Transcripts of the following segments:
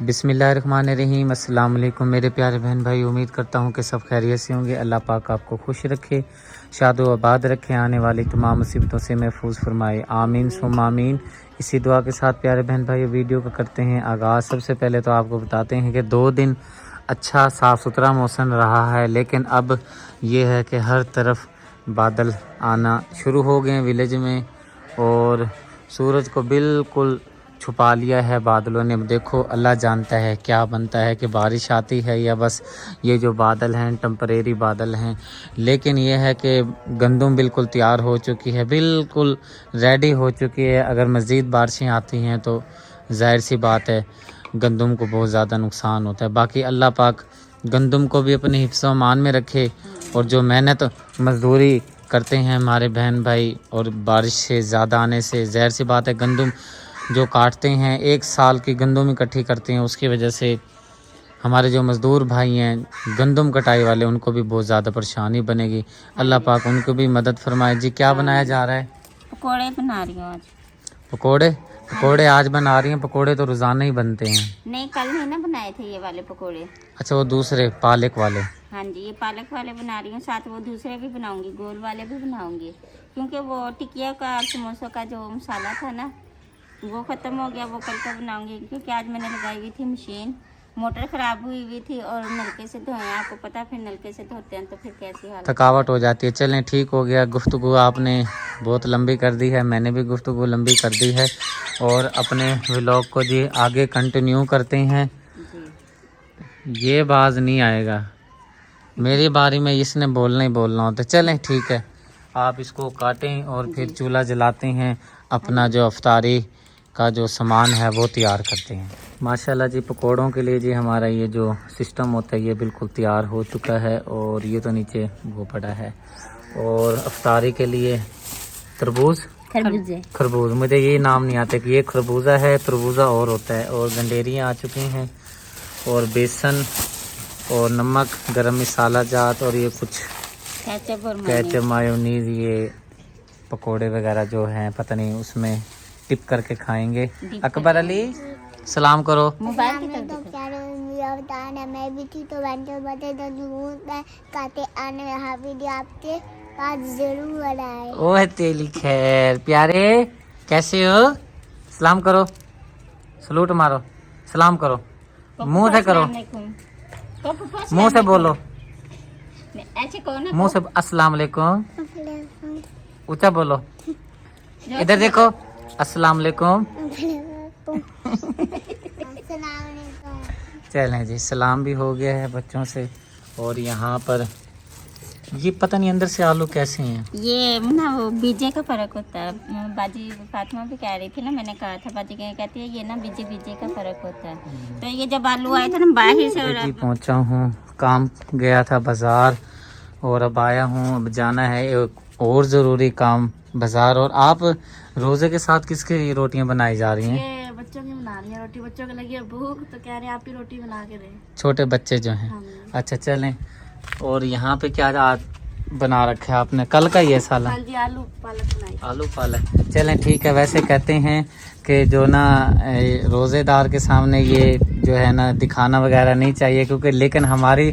बिस्मिल्लाहिर्रहमानिर्रहीम। अस्सलाम वालेकुम मेरे प्यारे बहन भाई, उम्मीद करता हूँ कि सब खैरियत से होंगे। अल्लाह पाक आपको खुश रखे, शादो आबाद रखे, आने वाली तमाम मुसीबतों से महफूज फरमाए, आमीन सुम आमीन। इसी दुआ के साथ प्यारे बहन भाई वीडियो को करते हैं आगाज़। सबसे पहले तो आपको बताते हैं कि 2 दिन अच्छा साफ़ सुथरा मौसम रहा है, लेकिन अब ये है कि हर तरफ बादल आना शुरू हो गए हैं विलेज में, और सूरज को बिल्कुल छुपा लिया है बादलों ने। देखो अल्लाह जानता है क्या बनता है, कि बारिश आती है या बस ये जो बादल हैं टेम्परेरी बादल हैं। लेकिन ये है कि गंदम बिल्कुल तैयार हो चुकी है, बिल्कुल रेडी हो चुकी है। अगर मज़ीद बारिशें आती हैं तो जाहिर सी बात है गंदम को बहुत ज़्यादा नुकसान होता है। बाकी अल्लाह पाक गंदम को भी अपने हिफ्ज़ मान में रखे, और जो मेहनत मजदूरी करते हैं हमारे बहन भाई, और बारिश से ज़्यादा आने से जाहिर सी बात है गंदम जो काटते हैं 1 साल की गंदम इकट्ठी करते हैं, उसकी वजह से हमारे जो मज़दूर भाई हैं गंदम कटाई वाले, उनको भी बहुत ज़्यादा परेशानी बनेगी। अल्लाह पाक उनको भी मदद फरमाए। जी क्या बनाया जा रहा है? पकोड़े बना रही हूँ आज। पकोड़े आज बना रही हैं? पकोड़े तो रोज़ाना ही बनते हैं। नहीं, कल ही ना बनाए थे ये वाले पकोड़े। अच्छा, वो दूसरे पालक वाले? हाँ जी, ये पालक वाले बना रही हूँ, साथ वो दूसरे भी बनाऊंगी, गोल वाले भी बनाऊंगी, क्योंकि वो टिकिया का और समोसों का जो मसाला था ना वो ख़त्म हो गया। वो कल का बनाऊंगी, क्योंकि आज मैंने लगाई हुई थी मशीन, मोटर ख़राब हुई थी और नलके से धोए। आपको पता, फिर नलके से धोते हैं तो फिर कैसी हालत, थकावट हो जाती है। चलें ठीक हो गया। गुफ्तगू आपने बहुत लंबी कर दी है, मैंने भी गुफ्तगू लंबी कर दी है, और अपने व्लॉग को जी आगे कंटिन्यू करते हैं। ये बाज नहीं आएगा, मेरी बारी में इसने बोलना ही बोलना होता है। चलें ठीक है, आप इसको काटें और फिर चूल्हा जलाते हैं, अपना जो अफ्तारी का जो सामान है वो तैयार करते हैं। माशाल्लाह जी, पकोड़ों के लिए जी हमारा ये जो सिस्टम होता है ये बिल्कुल तैयार हो चुका है, और ये तो नीचे वो पड़ा है। और अफ्तारी के लिए खरबूज, मुझे ये नाम नहीं आता कि ये खरबूजा है, तरबूजा और होता है। और गंडेरियाँ आ चुकी हैं, और बेसन और नमक, गरम मसाला जात, और ये कुछ केचप मायोनीज, ये पकोड़े वगैरह जो हैं पता नहीं उसमें टिप करके खाएंगे। अकबर अली सलाम करो। मोबाइल की तो क्या बताना, मैं भी थी तो बंदे बते तो दूध में काटे आने यहाँ वीडियो आपके पास जरूर बनाए। ओह तेली खैर प्यारे, कैसे हो? सलाम करो, सलूट मारो, सलाम करो, मुंह से करो, मुंह से बोलो, ऐसे कहो ना, मुंह से अस्सलाम वालेकुम, ऊंचा बोलो, इधर देखो, अस्सलाम वालेकुम। चलें जी, सलाम भी हो गया है बच्चों से। और यहाँ पर ये पता नहीं अंदर से आलू कैसे हैं। ये ना वो बीजे का फर्क होता है। बाजी फातिमा भी कह रही थी ना, मैंने कहा था, बाजी कहती है ये ना बीजे का फर्क होता है। तो ये जब आलू आए थे ना बाहर से, और पहुँचा हूँ, काम गया था बाजार और अब आया हूँ। अब जाना है एक और ज़रूरी काम बाजार। और आप रोज़े के साथ किसकी रोटियाँ बनाई जा रही हैं? ये बच्चों की बना रही है रोटी, बच्चों को लगी है भूख तो कह रहे हैं आपकी रोटी बना के दें, छोटे बच्चे जो हैं। अच्छा चलें। और यहाँ पे क्या आज बना रखा है आपने? कल का ये साला? हाँ जी, आलू पालक बनाई। आलू पालक। चलें ठीक है। वैसे कहते हैं कि जो ना रोज़ेदार के सामने ये जो है ना दिखाना वगैरह नहीं चाहिए, क्योंकि लेकिन हमारी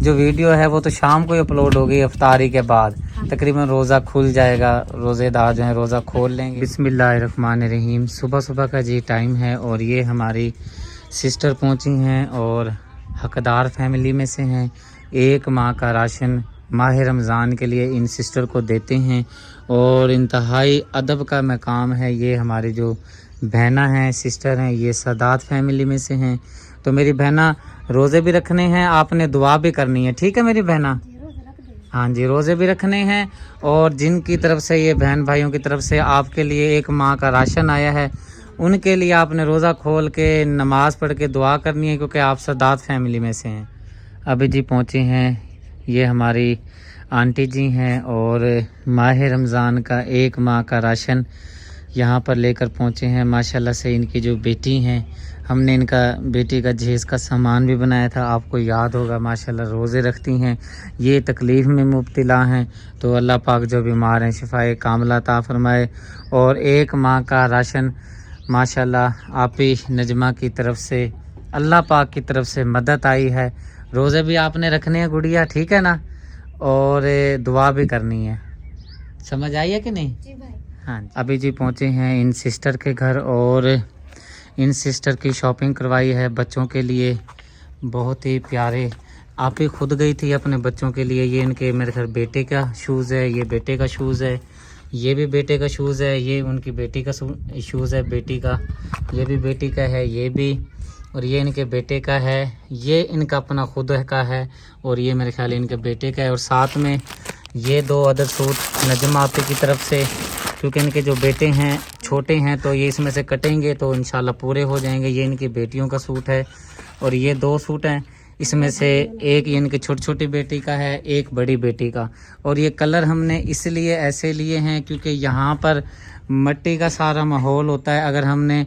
जो वीडियो है वो तो शाम को ही अपलोड होगी इफ्तारी के बाद। तकरीबन रोज़ा खुल जाएगा, रोज़ेदार जो है रोज़ा खोल लेंगे। बिस्मिल्लाहिर्रहमानिर्रहीम। सुबह सुबह का जी टाइम है, और ये हमारी सिस्टर पहुंची हैं और हकदार फैमिली में से हैं। 1 माह का राशन माह रमज़ान के लिए इन सिस्टर को देते हैं, और इंतहाई अदब का मकाम है। ये हमारी जो बहना हैं, सिस्टर हैं, ये सादात फैमिली में से हैं। तो मेरी बहना रोज़े भी रखने हैं, आपने दुआ भी करनी है, ठीक है मेरी बहना? हाँ जी, रोज़े भी रखने हैं। और जिनकी तरफ से ये बहन भाइयों की तरफ से आपके लिए 1 माह का राशन आया है, उनके लिए आपने रोज़ा खोल के नमाज़ पढ़ के दुआ करनी है, क्योंकि आप सादात फैमिली में से हैं। अभी जी पहुँचे हैं, ये हमारी आंटी जी हैं, और माह रमज़ान का 1 माह का राशन यहाँ पर लेकर पहुँचे हैं। माशाल्लाह से इनकी जो बेटी हैं, हमने इनका बेटी का जहेज़ का सामान भी बनाया था, आपको याद होगा। माशाल्लाह रोज़े रखती हैं, ये तकलीफ़ में मुब्तला हैं, तो अल्लाह पाक जो बीमार हैं शिफ़ाए कामिला अता फरमाए। और 1 माह का राशन माशाल्लाह आप ही नजमा की तरफ से अल्लाह पाक की तरफ से मदद आई है। रोज़े भी आपने रखने हैं गुड़िया, ठीक है ना, और दुआ भी करनी है। समझ आई है कि नहीं? जी भाई। हाँ, अभी जी पहुँचे हैं इन सिस्टर के घर और इन सिस्टर की शॉपिंग करवाई है बच्चों के लिए, बहुत ही प्यारे। आप ही खुद गई थी अपने बच्चों के लिए। ये इनके मेरे घर बेटे का शूज़ है, ये बेटे का शूज़ है, ये भी बेटे का शूज़ है, ये उनकी बेटी का शूज़ है बेटी का, ये भी बेटी का है, ये भी, और ये इनके बेटे का है, ये इनका अपना खुद का है, और ये मेरे ख्याल इनके बेटे का है। और साथ में ये 2 अदर सूट नजमा आपी की तरफ से, क्योंकि इनके जो बेटे हैं छोटे हैं तो ये इसमें से कटेंगे तो इंशाल्लाह पूरे हो जाएंगे। ये इनकी बेटियों का सूट है और ये 2 सूट हैं, इसमें से एक ये इनकी छोटी छोटी बेटी का है, एक बड़ी बेटी का। और ये कलर हमने इसलिए ऐसे लिए हैं क्योंकि यहाँ पर मिट्टी का सारा माहौल होता है। अगर हमने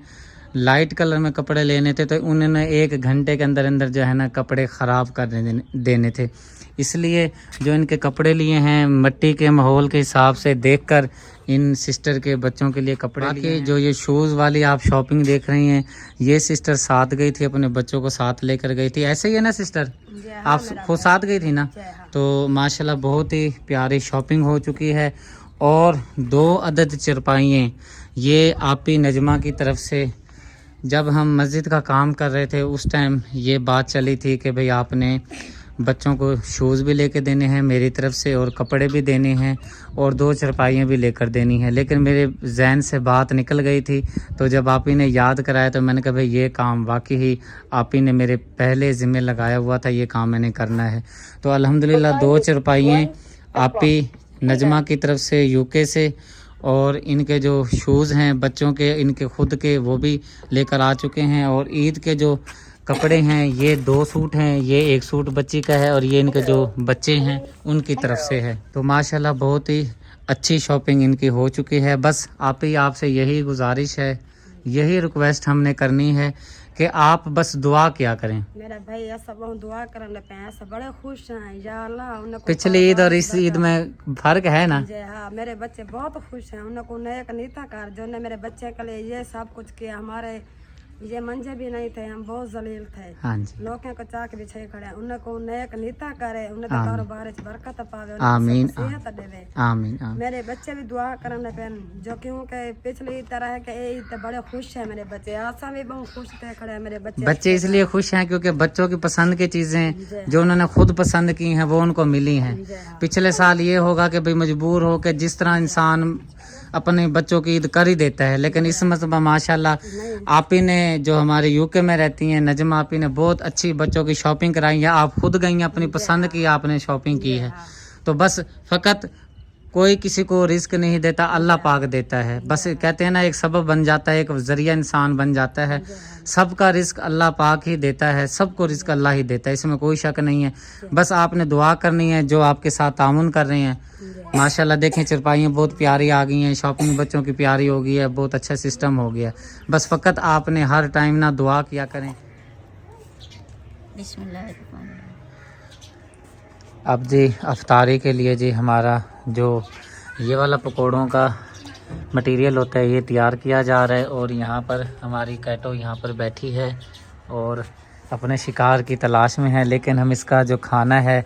लाइट कलर में कपड़े लेने थे तो उन्होंने 1 घंटे के अंदर अंदर जो है ना कपड़े ख़राब कर देने थे, इसलिए जो इनके कपड़े लिए हैं मिट्टी के माहौल के हिसाब से देखकर इन सिस्टर के बच्चों के लिए कपड़े लिए। जो ये शूज़ वाली आप शॉपिंग देख रही हैं, ये सिस्टर साथ गई थी, अपने बच्चों को साथ लेकर गई थी। ऐसे ही है ना सिस्टर, आप खुद साथ गई थी ना? तो माशाल्लाह बहुत ही प्यारी शॉपिंग हो चुकी है। और 2 अदद चरपाइयाँ ये आपी नजमा की तरफ से, जब हम मस्जिद का काम कर रहे थे उस टाइम ये बात चली थी कि भाई आपने बच्चों को शूज़ भी लेके देने हैं मेरी तरफ से और कपड़े भी देने हैं और 2 चरपाइयाँ भी लेकर देनी है। लेकिन मेरे जहन से बात निकल गई थी, तो जब आप ही ने याद कराया तो मैंने कहा भाई ये काम वाकई ही आप ही ने मेरे पहले ज़िम्मे लगाया हुआ था, ये काम मैंने करना है। तो अल्हम्दुलिल्लाह 2 चरपाइयाँ आप ही नजमा की तरफ से यूके से, और इनके जो शूज़ हैं बच्चों के, इनके खुद के, वो भी लेकर आ चुके हैं। और ईद के जो कपड़े हैं ये 2 सूट हैं, ये 1 सूट बच्ची का है और ये इनके जो बच्चे हैं उनकी तरफ से है। तो माशाल्लाह बहुत ही अच्छी शॉपिंग इनकी हो चुकी है। बस आपसे यही गुजारिश है, यही रिक्वेस्ट हमने करनी है कि आप बस दुआ किया करें। मेरा भाई सब दुआ करने पे हैं, सब बड़े खुश हैं या अल्लाह उनको। पिछली ईद और इस ईद में फर्क है ना? हाँ, मेरे बच्चे बहुत खुश हैं, उनको नए नीता कर जो ने मेरे बच्चे के लिए ये सब कुछ किया। हमारे ये मंजे भी नहीं थे, हम बहुत जलील थे, हाँ जी, लोगों को चाक बिछे खड़े, उनको नए नीता करे, उन्हें कारोबार च बरकत पावे, आमीन सेहत देवे, आमीन। मेरे बच्चे भी दुआ करने पे जो क्योंकि पिछली तरह के ईद बड़े खुश है मेरे बच्चे, आशा भी बहुत खुश थे खड़े मेरे बच्चे इसलिए खुश हैं क्योंकि बच्चों की पसंद की चीज़ें जो उन्होंने खुद पसंद की हैं वो उनको मिली हैं। पिछले साल ये होगा कि भाई मजबूर हो के जिस तरह इंसान अपने बच्चों की ईद कर ही देता है, लेकिन इस मरतबा माशाल्लाह आप ही ने जो हमारे यूके में रहती हैं नजमा आप ही ने बहुत अच्छी बच्चों की शॉपिंग कराई है। आप खुद गई हैं, अपनी पसंद की आपने शॉपिंग की है। तो बस फ़कत कोई किसी को रिस्क नहीं देता, अल्लाह पाक देता है। बस कहते हैं ना एक सबब बन जाता है, एक ज़रिया इंसान बन जाता है। सबका रिस्क अल्लाह पाक ही देता है, सबको रिस्क अल्लाह ही देता है, इसमें कोई शक नहीं है। बस आपने दुआ करनी है जो आपके साथ तामुन कर रहे हैं। माशाल्लाह देखें चरपाइयाँ बहुत प्यारी आ गई हैं, शॉपिंग बच्चों की प्यारी हो गई है, बहुत अच्छा सिस्टम हो गया। बस फ़कत आपने हर टाइम ना दुआ किया करें। बिस्मिल्लाहिर्रहमानिर्रहीम। अब जी अफ्तारी के लिए जी हमारा जो ये वाला पकौड़ों का मटेरियल होता है ये तैयार किया जा रहा है। और यहाँ पर हमारी कैटो यहाँ पर बैठी है और अपने शिकार की तलाश में है, लेकिन हम इसका जो खाना है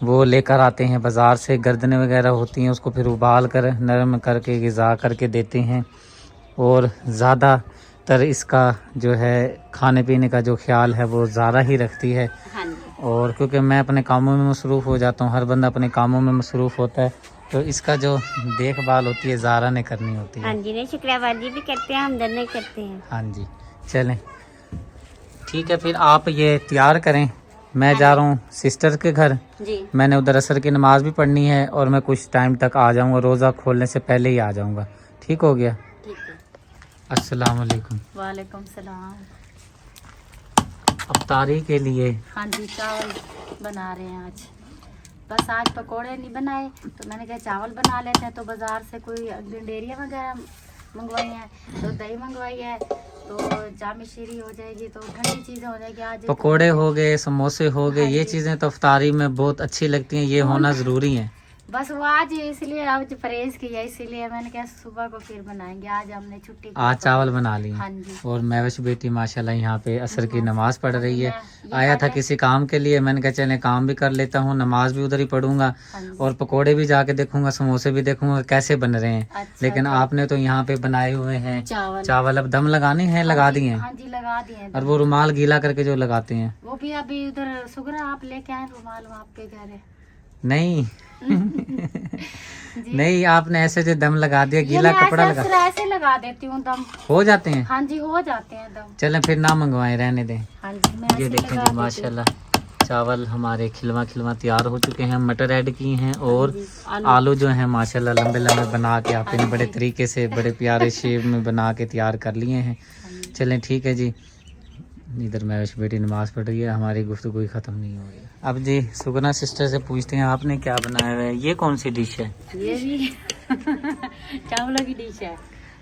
वो लेकर आते हैं बाज़ार से। गर्दनें वगैरह होती हैं उसको फिर उबाल कर नरम करके ग़िज़ा करके देते हैं। और ज़्यादातर इसका जो है खाने पीने का जो ख्याल है वो ज़ारा ही रखती है। हाँ जी। और क्योंकि मैं अपने कामों में मसरूफ़ हो जाता हूँ, हर बंदा अपने कामों में मसरूफ़ होता है, तो इसका जो देखभाल होती है ज़ारा ने करनी होती है। हाँ जी, नहीं शुक्रवारी भी करते हैं, हमदर्द नहीं करते हैं। हाँ जी, चलें ठीक है, फिर आप ये तैयार करें, मैं जा रहा हूँ सिस्टर के घर। जी। मैंने उधर असर की नमाज़ भी पढ़नी है और मैं कुछ टाइम तक आ जाऊँगा, रोज़ा खोलने से पहले ही आ जाऊँगा। ठीक हो गया? ठीक है। अस्सलाम वालेकुम। वालेकुम सलाम। अफ्तारी के लिए हाँ जी, चावल बना रहे हैं आज। बस आज पकोड़े नहीं बनाए तो मैंने कहा चावल बना लेते हैं। तो बाज़ार से कोई डेरिया वगैरह मंगवाई है, तो दही मंगवाई है, तो जाम शीरी हो जाएगी, तो ठंडी चीज़ें हो जाएगी। आज पकोड़े हो गए, समोसे हो गए, हाँ ये जी। चीज़ें तो अफ्तारी में बहुत अच्छी लगती हैं, ये होना ज़रूरी है। बस वो आज इसलिए आज परहेज किया, इसीलिए मैंने कहा सुबह को फिर बनाएंगे। आज हमने छुट्टी आज चावल बना लिए। हाँ जी। और महविश बेटी माशाल्लाह यहाँ पे असर की नमाज पढ़ रही है। आया था किसी काम के लिए, मैंने कहा चले काम भी कर लेता हूँ, नमाज भी उधर ही पढ़ूंगा और पकोड़े भी जाके देखूंगा, समोसे भी देखूंगा कैसे बन रहे हैं। लेकिन आपने तो यहाँ पे बनाए हुए हैं चावल। अब दम लगाने हैं, लगा दिए हैं। हाँ जी लगा दिए। और वो रुमाल गीला करके जो लगाते हैं वो भी अभी उधर सुगरा आप लेके आए रुमाल आपके घर? नहीं नहीं, आपने ऐसे जो दम लगा दिया, गीला कपड़ा लगा। ऐसे लगा देती हूँ दम, हो जाते हैं। हाँ जी हो जाते हैं दम। चलें फिर ना मंगवाएं, रहने दें। हाँ जी मैं ये देखें जी माशाल्लाह चावल हमारे खिलवा खिलवा तैयार हो चुके हैं। मटर ऐड किए हैं और आलू जो है माशाल्लाह लंबे लंबे बना के आपने बड़े तरीके से बड़े प्यारे शेप में बना के तैयार कर लिए हैं। चलें ठीक है जी। इधर महविश बेटी नमाज पढ़ रही है, हमारी गुफ्तगू ही ख़त्म नहीं हो रही। अब जी सुगना सिस्टर से पूछते हैं आपने क्या बनाया हुआ है? ये कौन सी डिश है? ये भी चावलों की डिश है।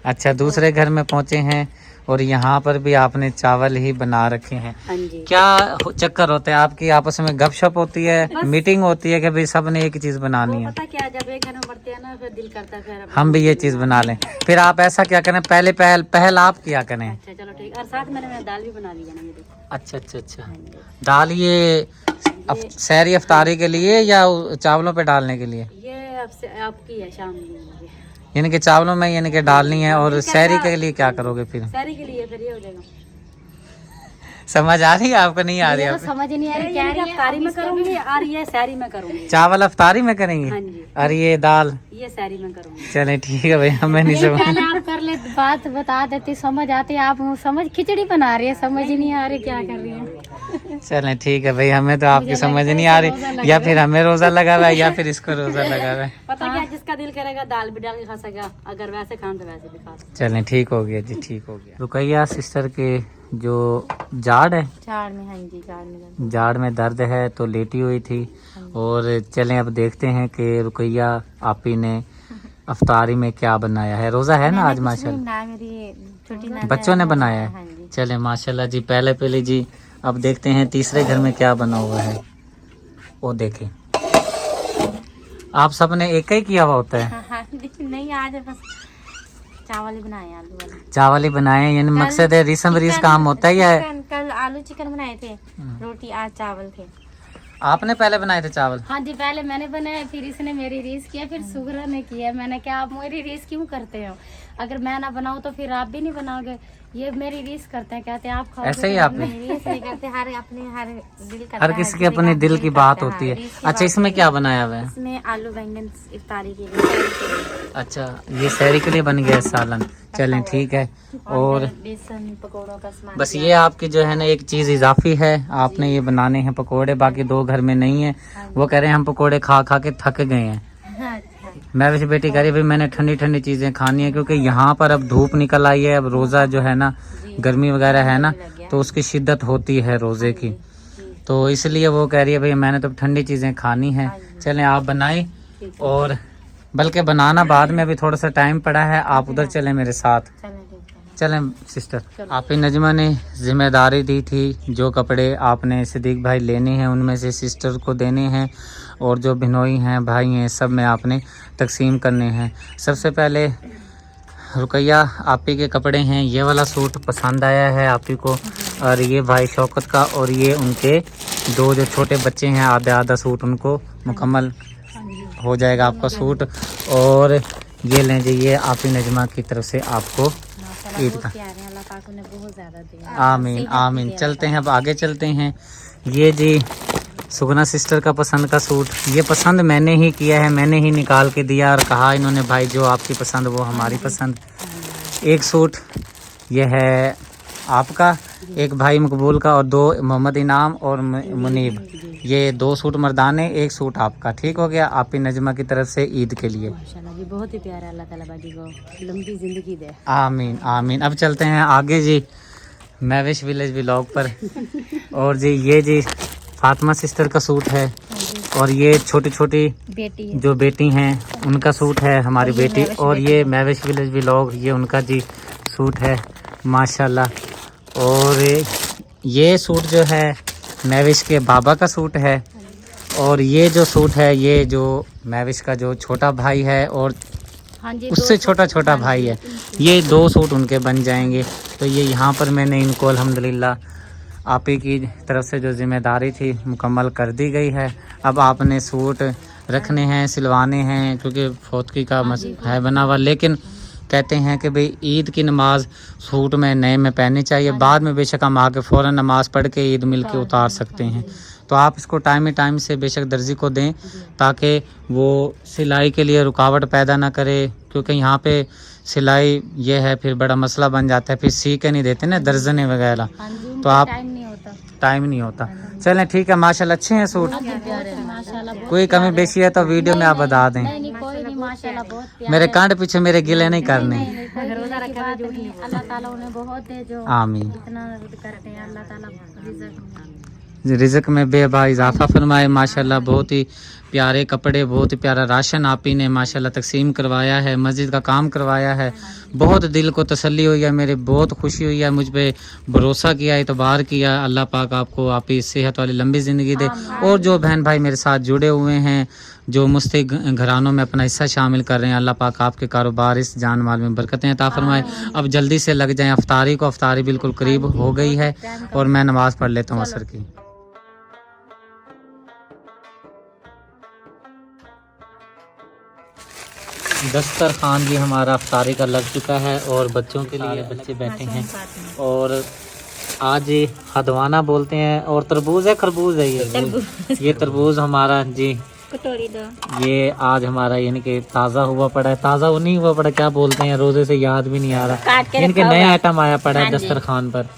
अच्छा, दूसरे घर में पहुंचे हैं और यहाँ पर भी आपने चावल ही बना रखे हैं। हाँ जी। क्या चक्कर होता है आपकी? आपस में गपशप होती है, मीटिंग होती है कि भाई सब ने एक चीज बनानी है? पता क्या, जब एक घर में बढ़ते हैं ना फिर दिल करता है फिर हम भी ये चीज बना लें। फिर आप ऐसा क्या करें, पहले पहल आप क्या करें? अच्छा चलो ठीक। और साथ में मैंने दाल भी बना ली है ना मेरी। अच्छा। दाल ये सहरी अफ्तारी के लिए या चावलों पे डालने के लिए? ये आपकी है शाम की, यानी कि चावलों में यानी कि डालनी है। और सहरी के लिए क्या करोगे फिर? सारी के लिए फिर ये हो जाएगा। समझ आ रही है आपको? नहीं आ रही है? समझ नहीं आ रही। क्या रही है? अफ्तारी में करूंगी और ये सहरी में करूंगी। चावल अफ्तारी में करेंगे? हाँ जी। और ये दाल ये सहरी में करूंगी। चले ठीक है भाई, हमें नहीं समझ। पहले आप कर ले, बात बता देती समझ आती। आप समझ खिचड़ी बना रही है, समझ ही नहीं आ रही क्या कर रही है। चलें ठीक है भाई, हमें तो आपकी समझ नहीं आ रही। या फिर हमें रोजा लगा हुआ है या फिर इसको रोजा लगा हुआ है। पता क्या, जिसका दिल करेगा दाल भी डाल के खा सकेगा, अगर वैसे खान तो वैसे भी खा सकते। चलें ठीक हो गया जी, ठीक हो गया। रुकैया सिस्टर के जो जाड़ है, जाड़ में, हाँ जी जाड़ में दर्द है तो लेटी हुई थी। और चलें अब देखते हैं कि रुकैया आपी ने अफ्तारी में क्या बनाया है। रोजा है ना आज माशाल्लाह? मेरी छोटी बच्चों ने बनाया है। चले माशाल्लाह जी। पहले जी अब देखते हैं तीसरे घर में क्या बना हुआ है। वो देखें, आप सबने एक ही किया हुआ होता है? नहीं, आज बस चावल ही बनाए, आलू वाले चावल ही बनाए, यानी मकसद है रिसम रिस काम होता है या? कल आलू चिकन बनाए थे, रोटी, आज चावल थे। आपने पहले बनाए थे चावल? हाँ जी, पहले मैंने बनाया, फिर इसने मेरी रीस किया, फिर सुगरा ने किया। मैंने क्या आप मेरी रीस क्यों करते हो? अगर मैं ना बनाऊँ तो फिर आप भी नहीं बनाओगे। ये मेरी रीस करते हैं, कहते हैं आप खाओ। ऐसे ही आपने? रीस नहीं करते, हर दिल करता हर किसी के अपने दिल की बात होती है। अच्छा, इसमें क्या बनाया हुआ है? इसमें आलू बैंगन इफ्तारी के लिए। अच्छा, ये सहरी के लिए बन गया सालन। चलें ठीक है। और बेसन पकौड़ों का सामान बस ये आपकी जो है ना एक चीज इजाफी है, आपने ये बनाने हैं पकोड़े, बाकी दो घर में नहीं है। वो कह रहे हैं हम पकोड़े खा खा के थक गए हैं। मैं वैसे बेटी कह रही भाई मैंने ठंडी ठंडी चीजें खानी है, क्योंकि यहाँ पर अब धूप निकल आई है। अब रोजा जो है ना, गर्मी वगैरह है ना, तो उसकी शिद्दत होती है रोजे की, तो इसलिए वो कह रही है भाई मैंने तो ठंडी चीजें खानी है। चलें आप बनाए, और बल्कि बनाना बाद में, अभी थोड़ा सा टाइम पड़ा है। आप उधर चलें मेरे साथ। चलें सिस्टर। आप ही नजमा ने जिम्मेदारी दी थी, जो कपड़े आपने सिद्दीक भाई लेने हैं उनमें से सिस्टर को देने हैं, और जो बिनोई हैं भाई हैं सब में आपने तकसीम करने हैं। सबसे पहले रुकैया आपी के कपड़े हैं। ये वाला सूट पसंद आया है आपी को, और ये भाई शौकत का, और ये उनके दो जो छोटे बच्चे हैं आधा आधा सूट उनको मुकम्मल हो जाएगा आपका सूट। और ये लें जी, ये आपी नजमा की तरफ से आपको ईद का। आमीन आमीन। चलते हैं अब आगे चलते हैं। ये जी सुगना सिस्टर का पसंद का सूट, ये पसंद मैंने ही किया है, मैंने ही निकाल के दिया और कहा इन्होंने भाई जो आपकी पसंद वो हमारी पसंद। एक सूट ये है आपका, एक भाई मकबूल का, और दो मोहम्मद इनाम और मुनीब। ये दो सूट मर्दाने, एक सूट आपका। ठीक हो गया आपकी नजमा की तरफ से ईद के लिए। माशाल्लाह जी, बहुत ही प्यारा। अल्लाह ताला बाकी को लंबी जिंदगी दे। आमीन आमीन। अब चलते हैं आगे जी महविश विलेज व्लॉग पर। और जी ये जी फातिमा सिस्टर का सूट है, और ये छोटी छोटी बेटी जो बेटी हैं उनका सूट है हमारी बेटी। और ये महविश विलेज व्लॉग, ये उनका जी सूट है माशाल्लाह। और ये सूट जो है महविश के बाबा का सूट है, और ये जो सूट है, ये जो महविश का जो छोटा भाई है और हाँ जी, उससे छोटा छोटा भाई है, ये 2 सूट उनके बन जाएंगे। तो ये यहाँ पर मैंने इनको अल्हम्दुलिल्लाह आप ही की तरफ से जो जिम्मेदारी थी मुकम्मल कर दी गई है। अब आपने सूट रखने हैं, सिलवाने हैं, क्योंकि फौतगी का है बना हुआ। लेकिन कहते हैं कि भाई ईद की नमाज सूट में नए में पहननी चाहिए, बाद में बेशक हम आके फ़ौरन नमाज पढ़ के ईद मिल के उतार सकते हैं। तो आप इसको टाइम से बेशक दर्जी को दें ताकि वो सिलाई के लिए रुकावट पैदा ना करे, क्योंकि यहाँ पे सिलाई ये है फिर बड़ा मसला बन जाता है, फिर सी के नहीं देते ना दर्जने वगैरह, तो आप टाइम नहीं होता। चलें ठीक है, माशाल्लाह अच्छे हैं सूट, कोई कमी बेशी है तो वीडियो में आप बता दें। मेरे कांड पीछे मेरे गिले नहीं करने। अल्लाह ताला उन्हें बहुत दे, जो आमीन। इतना करते हैं अल्लाह ताला रिज़्क़ में बेबा इजाफा फरमाए। माशाल्लाह बहुत ही प्यारे कपड़े, बहुत ही प्यारा राशन आप ही ने माशाल्लाह तकसीम करवाया है, मस्जिद का काम करवाया है। बहुत दिल को तसल्ली हुई है, मेरे बहुत खुशी हुई है, मुझ पे भरोसा किया, इतबार किया। अल्लाह पाक आपको आप ही सेहत वाली लंबी ज़िंदगी दे। और जो बहन भाई मेरे साथ जुड़े हुए हैं, जो मुस्तक घरानों में अपना हिस्सा शामिल कर रहे हैं, अल्लाह पाक आपके कारोबार इस जान माल में बरकतें अता फरमाए। अब जल्दी से लग जाएं अफ्तारी को, अफ्तारी बिल्कुल करीब हो गई है और मैं नमाज़ पढ़ लेता हूँ असर की। दस्तरखान भी हमारा अफ्तारी का लग चुका है और बच्चों के लिए बच्चे बैठे हैं। और आज हदवाना बोलते हैं और तरबूज है, खरबूज है ये तरबूज हमारा जी, कटोरी दो। ये आज हमारा यानी कि ताज़ा हुआ पड़ा है, ताज़ा नहीं हुआ पड़ा, क्या बोलते हैं, रोज़े से याद भी नहीं आ रहा, यानी कि नया आइटम आया पड़ा है दस्तरखान पर।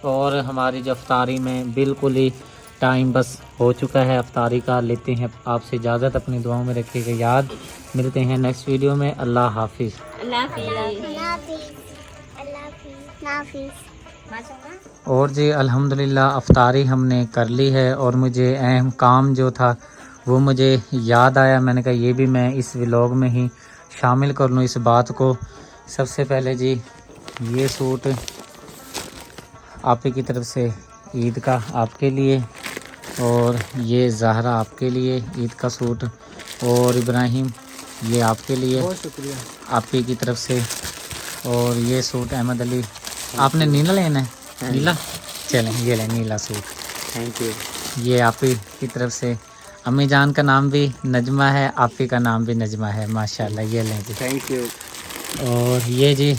और हमारी जो अफ्तारी में बिल्कुल ही टाइम बस हो चुका है अफ्तारी का। लेते हैं आपसे इजाज़त, अपनी दुआओं में रखिएगा याद। मिलते हैं नेक्स्ट वीडियो में। अल्लाह हाफिज़। और जी अल्हम्दुलिल्लाह अफ्तारी हमने कर ली है और मुझे अहम काम जो था वो मुझे याद आया, मैंने कहा ये भी मैं इस व्लॉग में ही शामिल कर लूँ इस बात को। सबसे पहले जी ये सूट आप ही की तरफ से ईद का आपके लिए, और ये ज़हरा आपके लिए ईद का सूट, और इब्राहिम ये आपके लिए, बहुत शुक्रिया आप ही की तरफ से। और ये सूट अहमद अली आपने नीला लेना है, नीला चलें ये लें नीला सूट, थैंक यू। ये आप ही की तरफ से। अम्मी जान का नाम भी नजमा है, आप ही का नाम भी नजमा है, माशाल्लाह ये लें जी, थैंक यू। और ये जी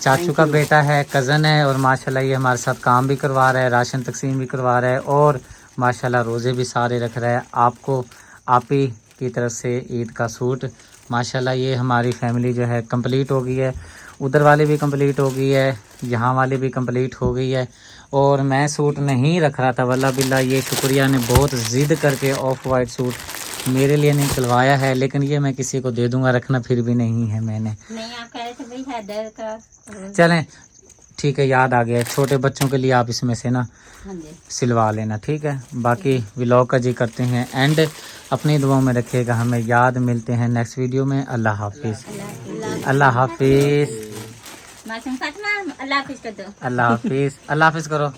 चाचू का बेटा है, कज़न है, और माशाल्लाह ये हमारे साथ काम भी करवा रहा है, राशन तकसीम भी करवा रहा है, और माशाल्लाह रोज़े भी सारे रख रहा है। आपको आप ही की तरफ से ईद का सूट, माशाल्लाह ये हमारी फैमिली जो है कंप्लीट हो गई है, उधर वाली भी कंप्लीट हो गई है, यहाँ वाली भी कंप्लीट हो गई है। और मैं सूट नहीं रख रहा था, वल्लाह बिल्लाह ये शुक्रिया ने बहुत ज़िद करके ऑफ वाइट सूट मेरे लिए निकलवाया है, लेकिन ये मैं किसी को दे दूंगा, रखना फिर भी नहीं है मैंने। नहीं आप कह रहे थे भाई हैदर का, चलें ठीक है, याद आ गया, छोटे बच्चों के लिए आप इसमें से ना सिलवा लेना, ठीक है। बाकी व्लॉग का जी करते हैं एंड, अपनी दुआओं में रखिएगा हमें याद। मिलते हैं नेक्स्ट वीडियो में। अल्लाह हाफिज़। अल्लाह हाफिज़। अल्लाह हाफिज़ कर दो। अल्लाह हाफिज़। अल्लाह हाफिज़ करो,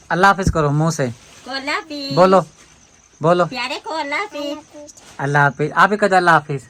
अल्लाह हाफिज़ करो मुँह से अल्लाह हाफिज़ बोलो, बोलो प्यारे को अल्लाह हाफिज़। अल्लाह हाफिज़। आप ही कहो अल्लाह हाफिज़।